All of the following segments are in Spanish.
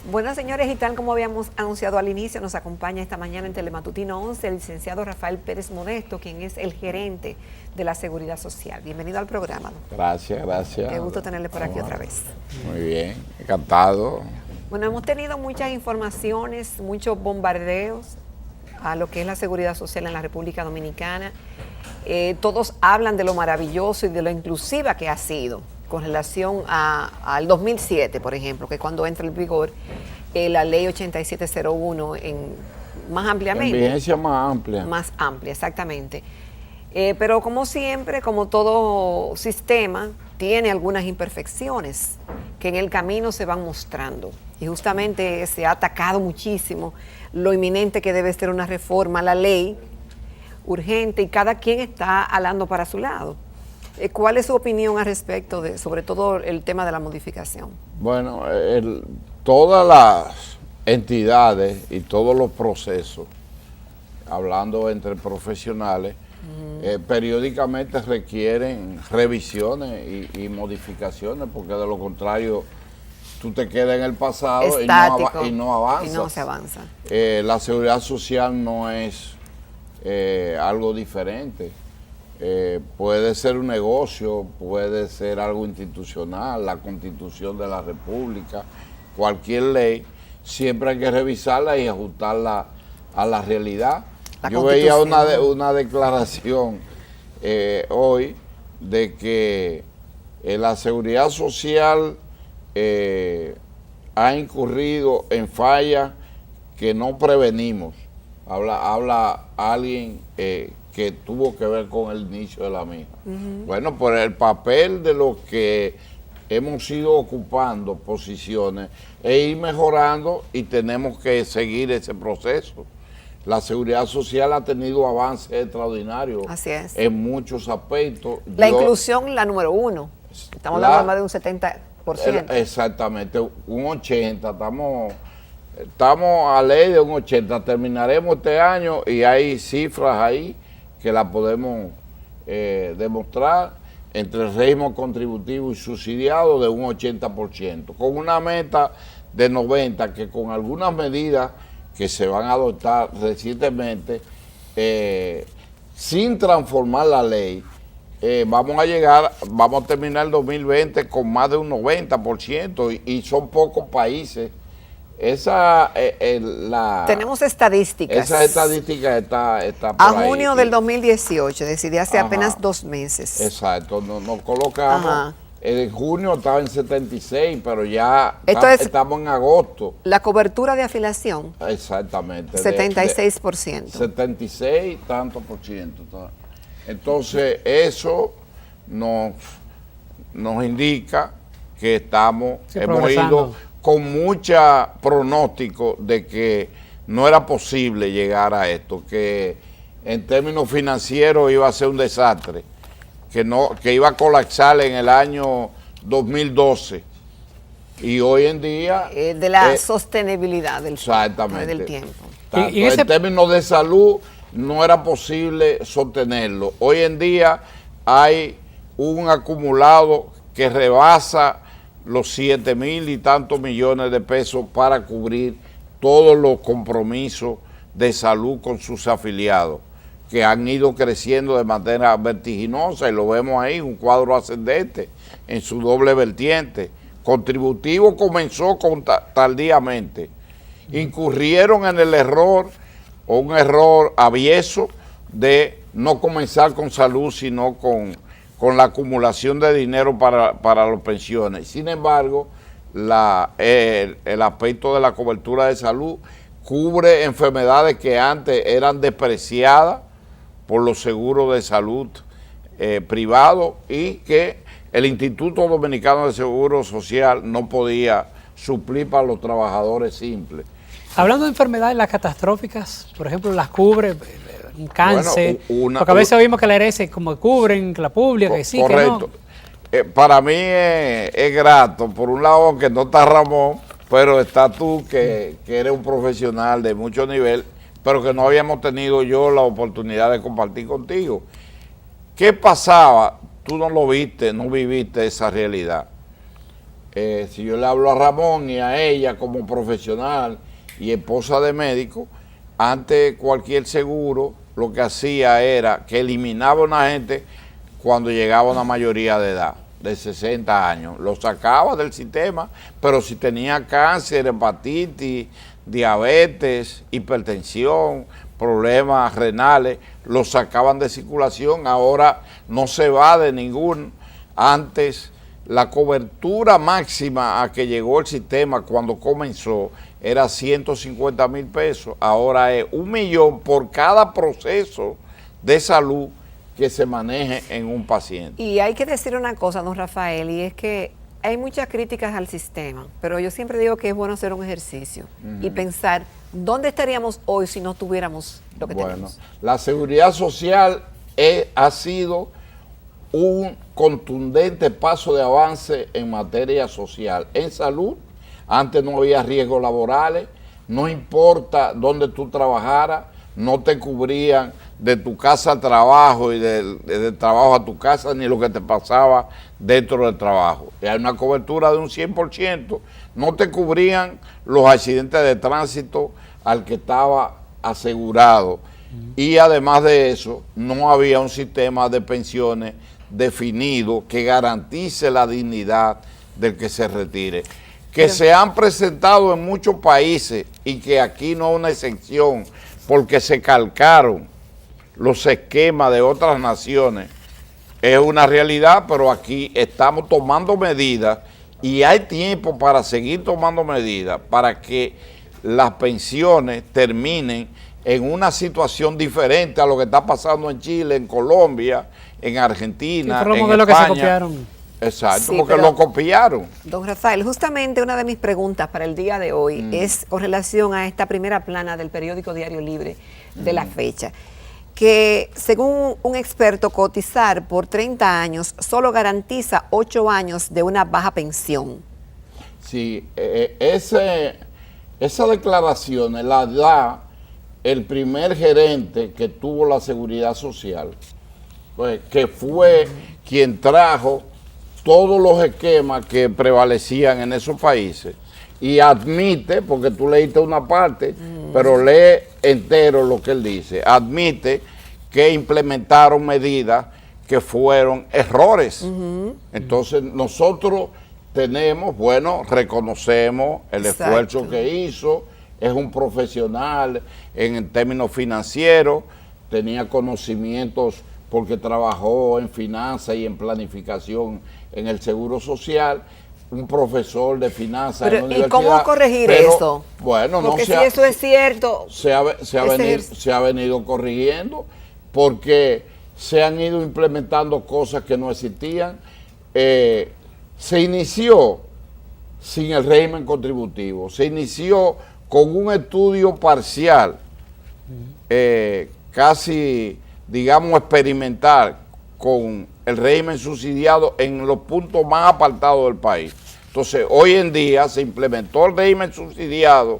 Bueno, señores, y tal como habíamos anunciado al inicio, nos acompaña esta mañana en Telematutino 11 el licenciado Rafael Pérez Modesto, quien es el gerente de la Seguridad Social. Bienvenido al programa. Gracias, gracias. Qué gusto tenerle por aquí otra vez. Muy bien, encantado. Bueno, hemos tenido muchas informaciones, muchos bombardeos a lo que es la seguridad social en la República Dominicana. Todos hablan de lo maravilloso y de lo inclusiva que ha sido con relación al 2007, por ejemplo, que es cuando entra en vigor la ley 8701 más ampliamente. En vigencia más amplia. Más amplia, exactamente. Pero como siempre, como todo sistema, tiene algunas imperfecciones que en el camino se van mostrando. Y justamente se ha atacado muchísimo lo inminente que debe ser una reforma a la ley, urgente, y cada quien está hablando para su lado. ¿Cuál es su opinión al respecto de, sobre todo, el tema de la modificación? Bueno, todas las entidades y todos los procesos, hablando entre profesionales, periódicamente requieren revisiones y modificaciones, porque de lo contrario tú te quedas en el pasado y no avanzas. Y no se avanza. La seguridad social no es algo diferente. Puede ser un negocio, puede ser algo institucional, la Constitución de la República, cualquier ley, siempre hay que revisarla y ajustarla a la realidad. Yo veía una declaración hoy de que la seguridad social ha incurrido en fallas que no prevenimos. Habla alguien que tuvo que ver con el inicio de la misma. Bueno, por el papel de los que hemos ido ocupando posiciones e ir mejorando, y tenemos que seguir ese proceso. La seguridad social ha tenido avances extraordinarios. Así es. En muchos aspectos. La inclusión, la número uno. Estamos hablando de más de un 70%. Exactamente, un 80%. Estamos a ley de un 80%. Terminaremos este año y hay cifras ahí que la podemos demostrar entre el régimen contributivo y subsidiado de un 80%, con una meta de 90%, que con algunas medidas que se van a adoptar recientemente, sin transformar la ley, vamos a terminar el 2020 con más de un 90%, y son pocos países. Tenemos estadísticas. Esa estadística está por a ahí. junio del 2018, decidí hace apenas 2 meses. Exacto, nos colocamos. En junio estaba en 76, pero ya estamos en agosto. La cobertura de afiliación. Exactamente. 76%. 76 tanto por ciento. Entonces, eso nos indica que hemos ido con mucha pronóstico de que no era posible llegar a esto, que en términos financieros iba a ser un desastre, que iba a colapsar en el año 2012. Y hoy en día... de la sostenibilidad del tiempo. Tanto en términos de salud no era posible sostenerlo. Hoy en día hay un acumulado que rebasa los 7,000 y tantos millones de pesos para cubrir todos los compromisos de salud con sus afiliados, que han ido creciendo de manera vertiginosa, y lo vemos ahí, un cuadro ascendente en su doble vertiente. Contributivo comenzó tardíamente. Incurrieron en el error, o un error avieso, de no comenzar con salud, sino con la acumulación de dinero para las pensiones. Sin embargo, el aspecto de la cobertura de salud cubre enfermedades que antes eran despreciadas por los seguros de salud privados, y que el Instituto Dominicano de Seguro Social no podía suplir para los trabajadores simples. Hablando de enfermedades, las catastróficas, por ejemplo, las cubre un cáncer, porque a veces oímos que la herencia como cubren, que la pública, que sí, correcto. Que no. Para mí es grato, por un lado, que no está Ramón, pero está tú, que eres un profesional de mucho nivel, pero que no habíamos tenido yo la oportunidad de compartir contigo. ¿Qué pasaba? Tú no lo viste, no viviste esa realidad. si yo le hablo a Ramón y a ella como profesional y esposa de médico, antes cualquier seguro lo que hacía era que eliminaba a una gente cuando llegaba a una mayoría de edad, de 60 años. Lo sacaba del sistema, pero si tenía cáncer, hepatitis, diabetes, hipertensión, problemas renales, lo sacaban de circulación. Ahora no se va de ningún. Antes la cobertura máxima a que llegó el sistema cuando comenzó era 150,000 pesos, ahora es 1,000,000 por cada proceso de salud que se maneje en un paciente. Y hay que decir una cosa, don Rafael, y es que hay muchas críticas al sistema, pero yo siempre digo que es bueno hacer un ejercicio y pensar dónde estaríamos hoy si no tuviéramos lo que tenemos. La seguridad social ha sido un contundente paso de avance en materia social. En salud, antes no había riesgos laborales, no importa dónde tú trabajaras, no te cubrían de tu casa al trabajo y del trabajo a tu casa, ni lo que te pasaba dentro del trabajo. Y hay una cobertura de un 100%, no te cubrían los accidentes de tránsito al que estaba asegurado. Y además de eso, no había un sistema de pensiones definido que garantice la dignidad del que se retire. Que se han presentado en muchos países y que aquí no es una excepción, porque se calcaron los esquemas de otras naciones, es una realidad, pero aquí estamos tomando medidas y hay tiempo para seguir tomando medidas para que las pensiones terminen en una situación diferente a lo que está pasando en Chile, en Colombia, en Argentina, en España. Que se copiaron. Exacto, sí, porque lo copiaron. Don Rafael, justamente una de mis preguntas para el día de hoy es con relación a esta primera plana del periódico Diario Libre de la fecha, que según un experto, cotizar por 30 años solo garantiza 8 años de una baja pensión. Sí, esa declaración la da el primer gerente que tuvo la Seguridad Social, pues, que fue quien trajo todos los esquemas que prevalecían en esos países y admite, porque tú leíste una parte, pero lee entero lo que él dice, admite que implementaron medidas que fueron errores. Entonces nosotros tenemos, reconocemos el esfuerzo que hizo, es un profesional en términos financieros, tenía conocimientos porque trabajó en finanzas y en planificación en el Seguro Social, un profesor de finanzas en la universidad. ¿Y cómo corregir eso? Bueno, porque si eso es cierto... Se ha venido corrigiendo porque se han ido implementando cosas que no existían. Se inició sin el régimen contributivo, se inició con un estudio parcial, casi, digamos, experimental, con el régimen subsidiado en los puntos más apartados del país. Entonces, hoy en día se implementó el régimen subsidiado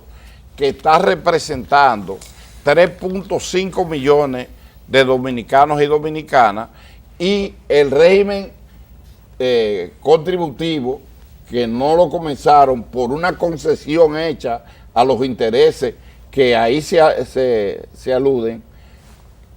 que está representando 3.5 millones de dominicanos y dominicanas, y el régimen contributivo, que no lo comenzaron por una concesión hecha a los intereses que ahí se aluden,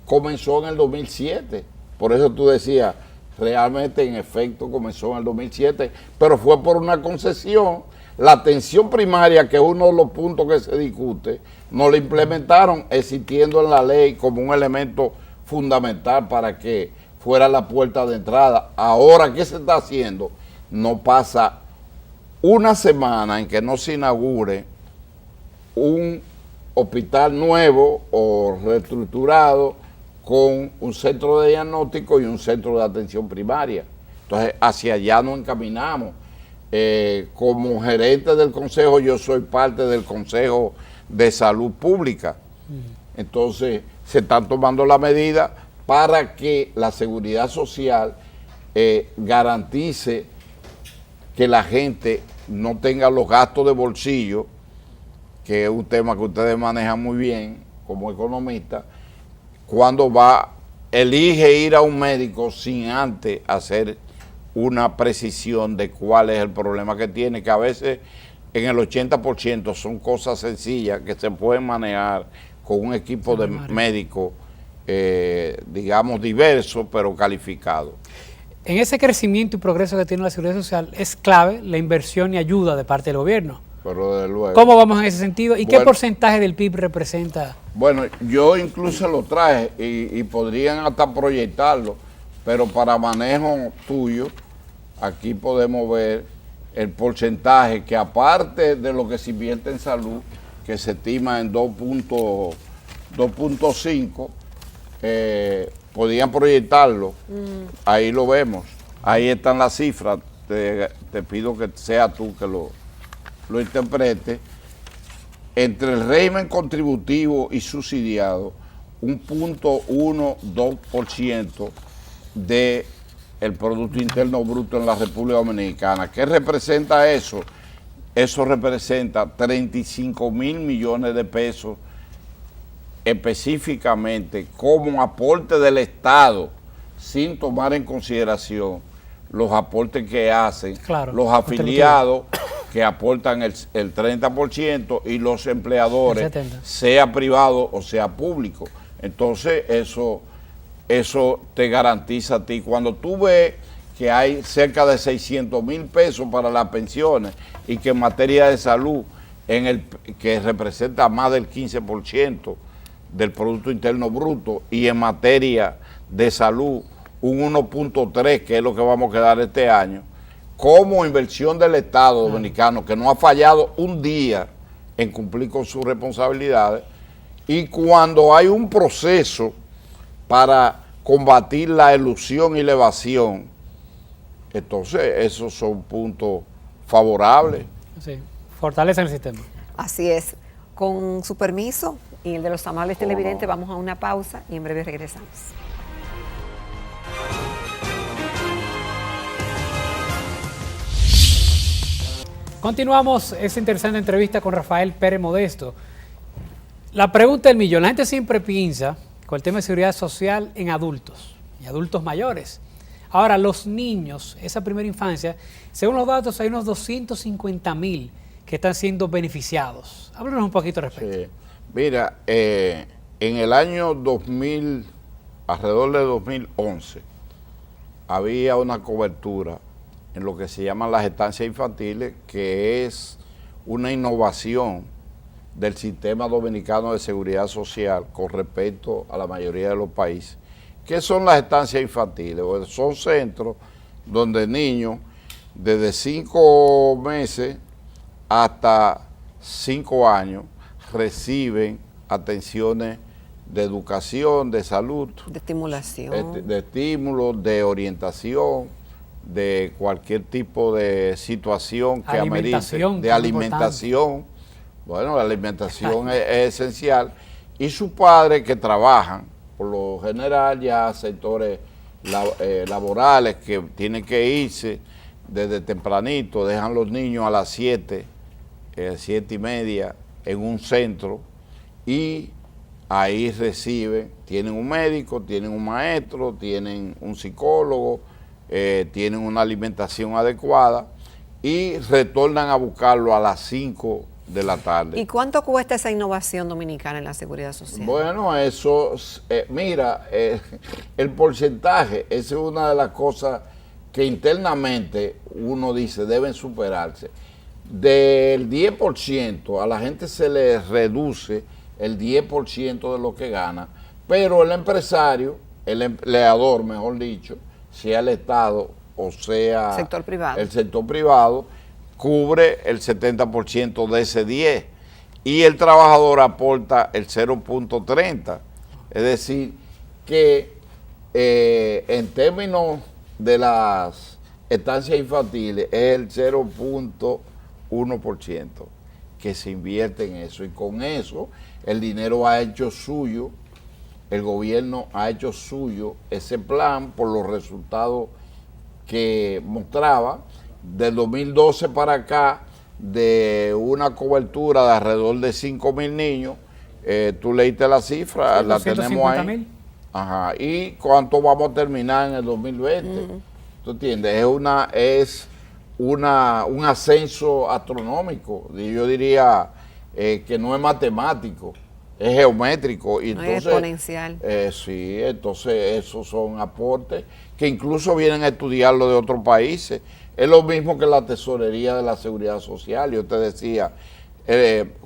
comenzó en el 2007. Por eso tú decías, realmente en efecto comenzó en el 2007, pero fue por una concesión. La atención primaria, que es uno de los puntos que se discute, no la implementaron existiendo en la ley como un elemento fundamental para que fuera la puerta de entrada. Ahora, ¿qué se está haciendo? No pasa una semana en que no se inaugure un hospital nuevo o reestructurado con un centro de diagnóstico y un centro de atención primaria. Entonces, hacia allá nos encaminamos. Como gerente del consejo, yo soy parte del Consejo de Salud Pública. Entonces, se están tomando las medidas para que la seguridad social garantice que la gente no tenga los gastos de bolsillo, que es un tema que ustedes manejan muy bien como economistas, cuando elige ir a un médico sin antes hacer una precisión de cuál es el problema que tiene, que a veces en el 80% son cosas sencillas que se pueden manejar con un equipo de médicos, digamos, diverso, pero calificado. En ese crecimiento y progreso que tiene la Seguridad Social es clave la inversión y ayuda de parte del gobierno. Pero desde luego. ¿Cómo vamos en ese sentido? ¿Y qué porcentaje del PIB representa? Bueno, yo incluso lo traje y podrían hasta proyectarlo, pero para manejo tuyo, aquí podemos ver el porcentaje que aparte de lo que se invierte en salud, que se estima en 2.5, podían proyectarlo. Ahí lo vemos, ahí están las cifras. Te pido que sea tú que lo interprete. Entre el régimen contributivo y subsidiado, 1.12% del Producto Interno Bruto en la República Dominicana. ¿Qué representa eso? Eso representa 35 mil millones de pesos específicamente como aporte del Estado, sin tomar en consideración los aportes que hacen los afiliados, que aportan el 30%, y los empleadores, sea privado o sea público. Entonces eso te garantiza a ti. Cuando tú ves que hay cerca de 600 mil pesos para las pensiones y que en materia de salud, que representa más del 15% del Producto Interno Bruto, y en materia de salud un 1.3, que es lo que vamos a quedar este año, como inversión del Estado dominicano, que no ha fallado un día en cumplir con sus responsabilidades, y cuando hay un proceso para combatir la elusión y la evasión, entonces esos son puntos favorables. Sí, fortalecen el sistema. Así es. Con su permiso y el de los amables televidentes, vamos a una pausa y en breve regresamos. Continuamos esa interesante entrevista con Rafael Pérez Modesto. La pregunta del millón. La gente siempre piensa con el tema de seguridad social en adultos y adultos mayores. Ahora, los niños, esa primera infancia, según los datos, hay unos 250,000 que están siendo beneficiados. Háblanos un poquito al respecto. Sí. Mira, en el año 2000, alrededor de 2011, había una cobertura en lo que se llaman las estancias infantiles, que es una innovación del sistema dominicano de seguridad social con respecto a la mayoría de los países. ¿Qué son las estancias infantiles? Pues son centros donde niños desde 5 meses hasta 5 años reciben atenciones de educación, de salud, de estimulación, de estímulo, de orientación, de cualquier tipo de situación que amerite, de alimentación. Bueno, la alimentación es esencial. Y sus padres, que trabajan, por lo general ya sectores laborales, que tienen que irse desde tempranito, dejan los niños a las 7, 7:30 en un centro, y ahí reciben, tienen un médico, tienen un maestro, tienen un psicólogo, tienen una alimentación adecuada, y retornan a buscarlo a las 5 de la tarde. ¿Y cuánto cuesta esa innovación dominicana en la seguridad social? Bueno, eso, mira, el porcentaje, esa es una de las cosas que internamente uno dice deben superarse. Del 10% a la gente se le reduce el 10% de lo que gana, pero el empresario, el empleador, mejor dicho, sea el Estado o sea el sector privado, cubre el 70% de ese 10%, y el trabajador aporta el 0.30%. Es decir, que en términos de las estancias infantiles es el 0.1% que se invierte en eso, y con eso el dinero ha hecho suyo, el gobierno ha hecho suyo ese plan por los resultados que mostraba. Del 2012 para acá, de una cobertura de alrededor de 5,000 niños, tú leíste la cifra, sí, la tenemos ahí. Ajá. ¿Y cuánto vamos a terminar en el 2020? ¿Tú entiendes? Un ascenso astronómico. Yo diría que no es matemático, es geométrico. Y No entonces, es exponencial. Sí, entonces esos son aportes que incluso vienen a estudiarlo de otros países. Es lo mismo que la tesorería de la Seguridad Social. Yo te decía,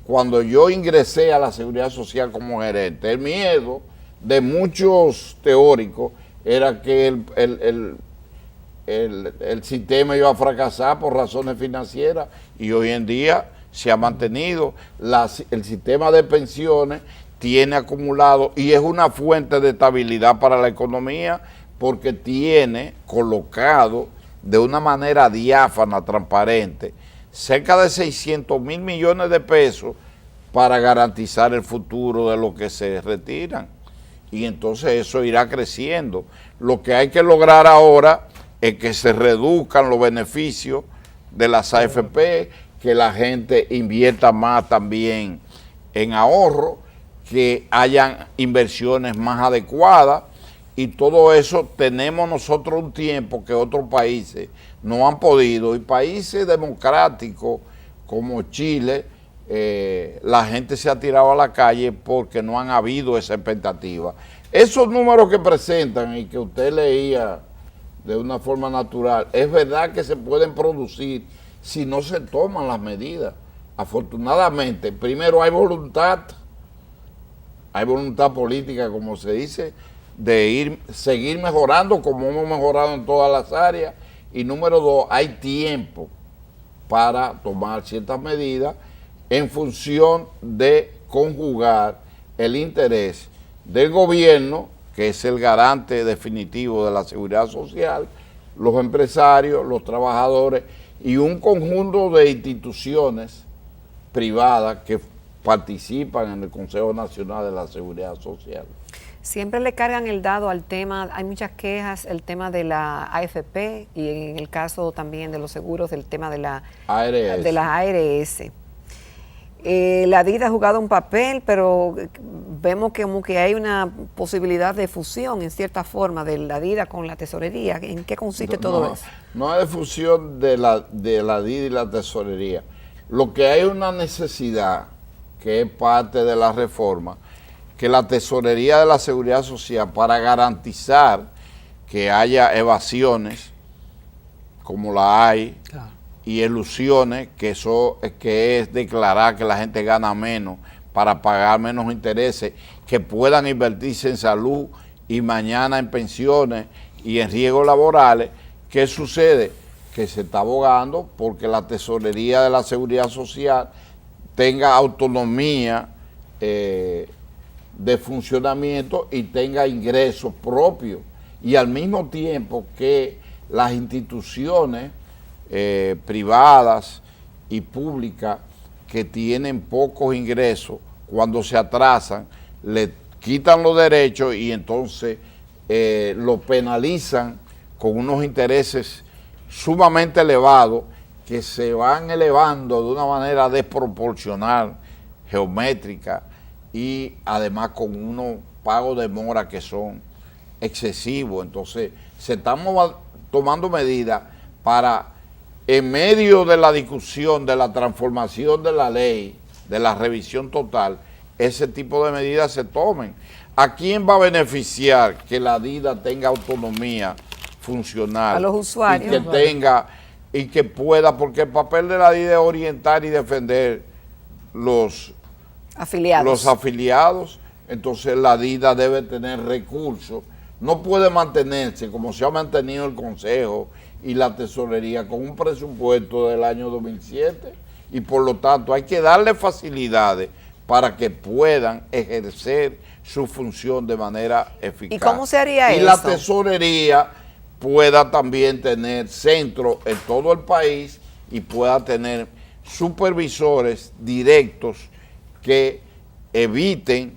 cuando yo ingresé a la Seguridad Social como gerente, el miedo de muchos teóricos era que el sistema iba a fracasar por razones financieras, y hoy en día se ha mantenido. El sistema de pensiones tiene acumulado y es una fuente de estabilidad para la economía, porque tiene colocado de una manera diáfana, transparente, cerca de 600 mil millones de pesos para garantizar el futuro de los que se retiran. Y entonces eso irá creciendo. Lo que hay que lograr ahora es que se reduzcan los beneficios de las AFP, que la gente invierta más también en ahorro, que hayan inversiones más adecuadas, y todo eso tenemos nosotros un tiempo que otros países no han podido, y países democráticos como Chile, la gente se ha tirado a la calle porque no han habido esa expectativa. Esos números que presentan y que usted leía de una forma natural, es verdad que se pueden producir si no se toman las medidas. Afortunadamente, primero hay voluntad política, como se dice, de seguir mejorando como hemos mejorado en todas las áreas, y número dos, hay tiempo para tomar ciertas medidas en función de conjugar el interés del gobierno, que es el garante definitivo de la seguridad social, los empresarios, los trabajadores y un conjunto de instituciones privadas que participan en el Consejo Nacional de la Seguridad Social. Siempre le cargan el dado al tema, hay muchas quejas, el tema de la AFP, y en el caso también de los seguros, el tema de las ARS. La DID ha jugado un papel, pero vemos que como que hay una posibilidad de fusión en cierta forma de la DID con la tesorería. ¿En qué consiste todo eso? No hay fusión de la DID y la tesorería. Lo que hay es una necesidad, que es parte de la reforma, que la tesorería de la Seguridad Social, para garantizar que haya evasiones, como la hay, claro, y ilusiones, que es declarar que la gente gana menos para pagar menos intereses, que puedan invertirse en salud y mañana en pensiones y en riesgos laborales. ¿Qué sucede? Que se está abogando porque la tesorería de la Seguridad Social tenga autonomía de funcionamiento y tenga ingresos propios, y al mismo tiempo que las instituciones privadas y públicas que tienen pocos ingresos, cuando se atrasan, le quitan los derechos y entonces lo penalizan con unos intereses sumamente elevados, que se van elevando de una manera desproporcional, geométrica, y además con unos pagos de mora que son excesivos. Entonces se están tomando medidas para, en medio de la discusión de la transformación de la ley, de la revisión total, ese tipo de medidas se tomen. ¿A quién va a beneficiar que la DIDA tenga autonomía funcional? A los usuarios. Y que tenga, y que pueda, porque el papel de la DIDA es orientar y defender los afiliados. Entonces la DIDA debe tener recursos. No puede mantenerse como se ha mantenido el Consejo y la Tesorería con un presupuesto del año 2007, y por lo tanto hay que darle facilidades para que puedan ejercer su función de manera eficaz. ¿Y cómo se haría eso? Y la Tesorería pueda también tener centros en todo el país y pueda tener supervisores directos que eviten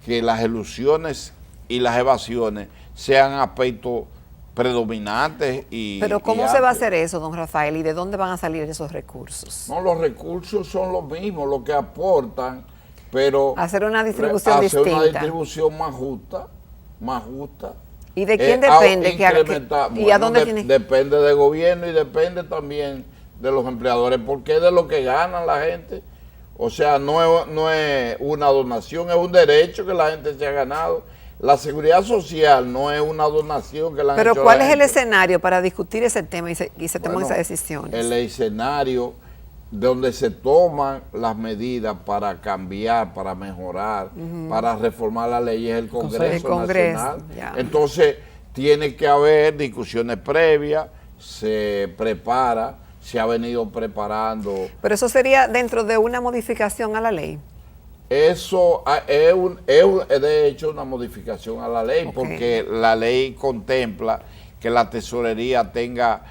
que las elusiones y las evasiones sean aspectos predominantes. Pero ¿cómo se va a hacer eso, don Rafael? ¿Y de dónde van a salir esos recursos? No, los recursos son los mismos, lo que aportan, pero hacer una distribución distinta. Hacer una distribución más justa. ¿Y de quién depende? ¿Y a bueno, dónde tiene? Depende del gobierno y depende también de los empleadores, porque es de lo que ganan la gente. O sea, no es una donación, es un derecho que la gente se ha ganado. La seguridad social no es una donación que la han hecho. Pero ¿cuál es el escenario para discutir ese tema y se toman esas decisiones? El escenario donde se toman las medidas para cambiar, para mejorar, para reformar la ley es el Congreso Nacional. Ya. Entonces, tiene que haber discusiones previas, se prepara, se ha venido preparando. Pero eso sería dentro de una modificación a la ley. Eso es de hecho una modificación a la ley, porque la ley contempla que la tesorería tenga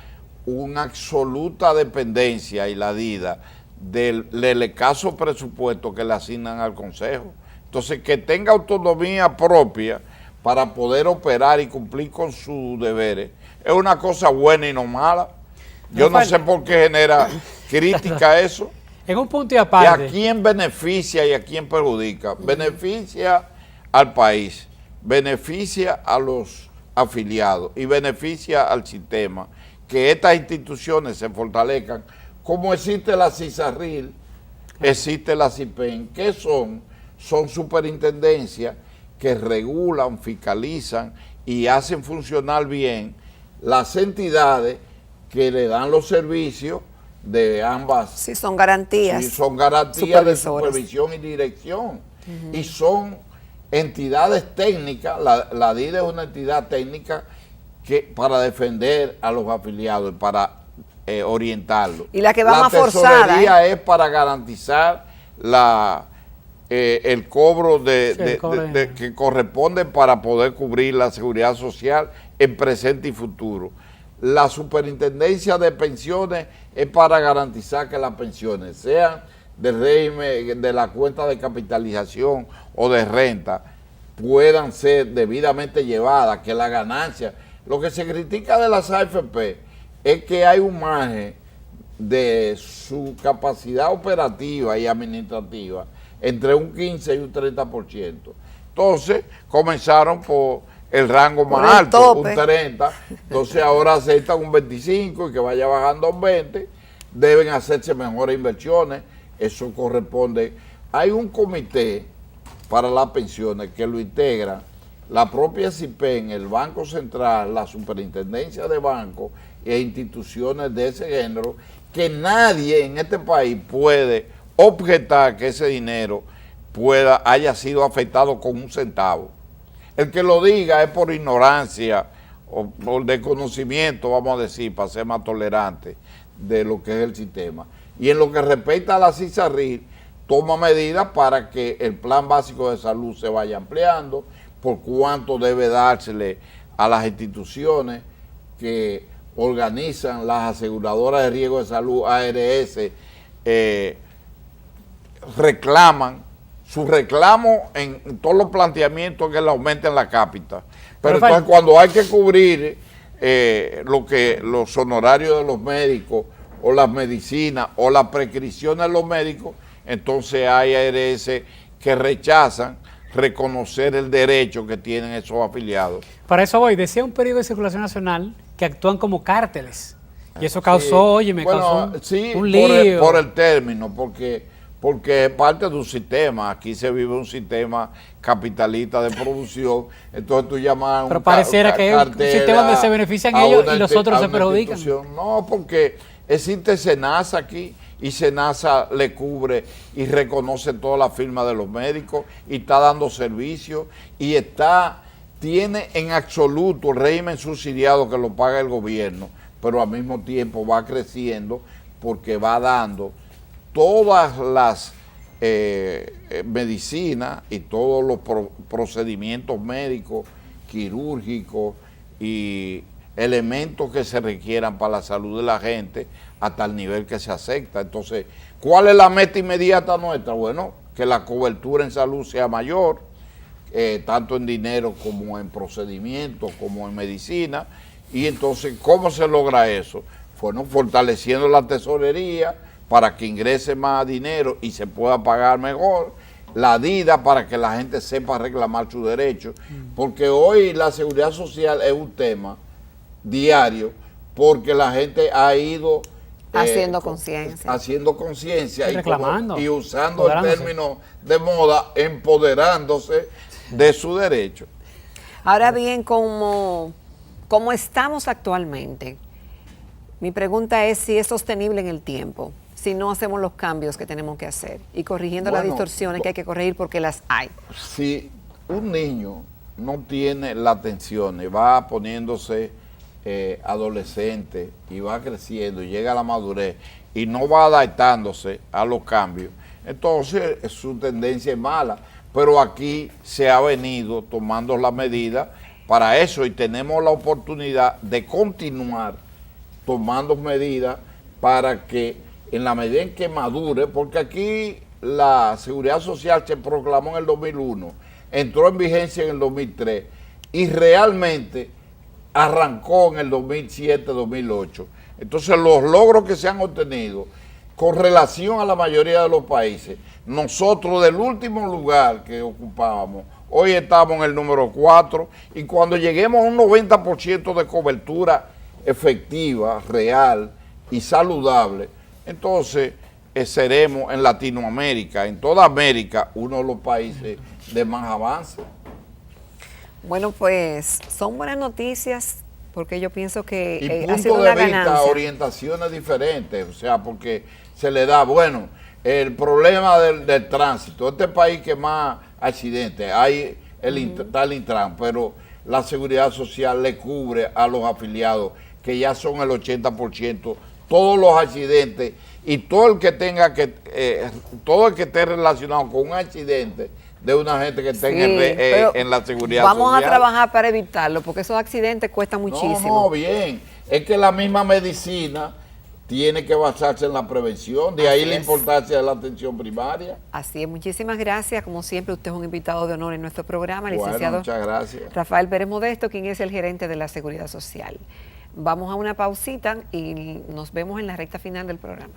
una absoluta dependencia y la DIDA del escaso presupuesto que le asignan al Consejo. Entonces, que tenga autonomía propia para poder operar y cumplir con sus deberes es una cosa buena y no mala. Yo no sé por qué genera crítica eso. En un punto y aparte. ¿Y a quién beneficia y a quién perjudica? Beneficia al país, beneficia a los afiliados y beneficia al sistema. Que estas instituciones se fortalezcan, como existe la CISARRIL, existe la CIPEN. ¿Qué son? Son superintendencias que regulan, fiscalizan y hacen funcionar bien las entidades que le dan los servicios de ambas. Sí, son garantías. Sí, son garantías de supervisión y dirección. Y son entidades técnicas, la DIDA es una entidad técnica que para defender a los afiliados, para orientarlos. Y la que va más forzada. La tesorería es para garantizar el cobro que corresponde para poder cubrir la seguridad social en presente y futuro. La superintendencia de pensiones es para garantizar que las pensiones sean del régimen de la cuenta de capitalización o de renta puedan ser debidamente llevadas, que la ganancia. Lo que se critica de las AFP es que hay un margen de su capacidad operativa y administrativa entre un 15 y un 30%. Entonces, comenzaron por el rango más alto, un 30, entonces ahora aceptan un 25 y que vaya bajando a un 20, deben hacerse mejores inversiones, eso corresponde. Hay un comité para las pensiones que lo integra la propia CIPEN, el Banco Central, la Superintendencia de Bancos e instituciones de ese género, que nadie en este país puede objetar que ese dinero haya sido afectado con un centavo. El que lo diga es por ignorancia o por desconocimiento, vamos a decir, para ser más tolerante de lo que es el sistema. Y en lo que respecta a la CISARRIL, toma medidas para que el plan básico de salud se vaya ampliando, por cuánto debe dársele a las instituciones que organizan las aseguradoras de riesgo de salud, ARS, reclaman su reclamo en todos los planteamientos que le aumenten la cápita. Pero entonces cuando hay que cubrir los honorarios de los médicos o las medicinas o las prescripciones de los médicos, entonces hay ARS que rechazan reconocer el derecho que tienen esos afiliados. Para eso voy, decía un periódico de circulación nacional que actúan como cárteles. Y eso causó, causó un lío. Por el término, porque es parte de un sistema. Aquí se vive un sistema capitalista de producción. Entonces tú llamas a un Pero pareciera que es un sistema donde se benefician ellos y los otros se perjudican. No, porque existe SENASA aquí y SENASA le cubre y reconoce toda la firma de los médicos y está dando servicios y tiene en absoluto el régimen subsidiado que lo paga el gobierno, pero al mismo tiempo va creciendo porque va dando todas las medicinas y todos los procedimientos médicos, quirúrgicos y elementos que se requieran para la salud de la gente hasta el nivel que se acepta. Entonces, ¿cuál es la meta inmediata nuestra? Bueno, que la cobertura en salud sea mayor, tanto en dinero como en procedimientos, como en medicina. Y entonces, ¿cómo se logra eso? Bueno, fortaleciendo la tesorería para que ingrese más dinero y se pueda pagar mejor la DIDA para que la gente sepa reclamar sus derechos, porque hoy la seguridad social es un tema diario, porque la gente ha ido Haciendo conciencia. haciendo conciencia Y reclamando, y usando el empoderándose. término de moda, empoderándose de su derecho. Ahora bien, como estamos actualmente, mi pregunta es si es sostenible en el tiempo, si no hacemos los cambios que tenemos que hacer y corrigiendo las Bueno, distorsiones que hay que corregir porque las hay. Si un niño no tiene la atención y va poniéndose adolescente y va creciendo y llega a la madurez y no va adaptándose a los cambios, entonces su tendencia es mala. Pero aquí se ha venido tomando las medidas para eso y tenemos la oportunidad de continuar tomando medidas para que en la medida en que madure, porque aquí la seguridad social se proclamó en el 2001, entró en vigencia en el 2003 y realmente arrancó en el 2007-2008. Entonces los logros que se han obtenido con relación a la mayoría de los países, nosotros del último lugar que ocupábamos, hoy estamos en el número 4 y cuando lleguemos a un 90% de cobertura efectiva, real y saludable, entonces seremos en Latinoamérica, en toda América, uno de los países de más avance. Bueno, pues son buenas noticias porque yo pienso que Y ha sido punto de una vista, ganancia. orientaciones diferentes, o sea, porque se le da, bueno, el problema del tránsito, este país que más accidentes, hay está el Intran, pero la seguridad social le cubre a los afiliados, que ya son el 80%, todos los accidentes y todo el que tenga que, todo el que esté relacionado con un accidente de una gente que esté pero en la seguridad vamos social. a trabajar para evitarlo porque esos accidentes cuestan muchísimo. No, bien. Es que la misma medicina tiene que basarse en la prevención, de ahí Así la es. importancia de la atención primaria. Así es, muchísimas gracias. Como siempre, usted es un invitado de honor en nuestro programa, el Bueno, licenciado muchas gracias. Rafael Pérez Modesto, quien es el gerente de la Seguridad Social. Vamos a una pausita y nos vemos en la recta final del programa.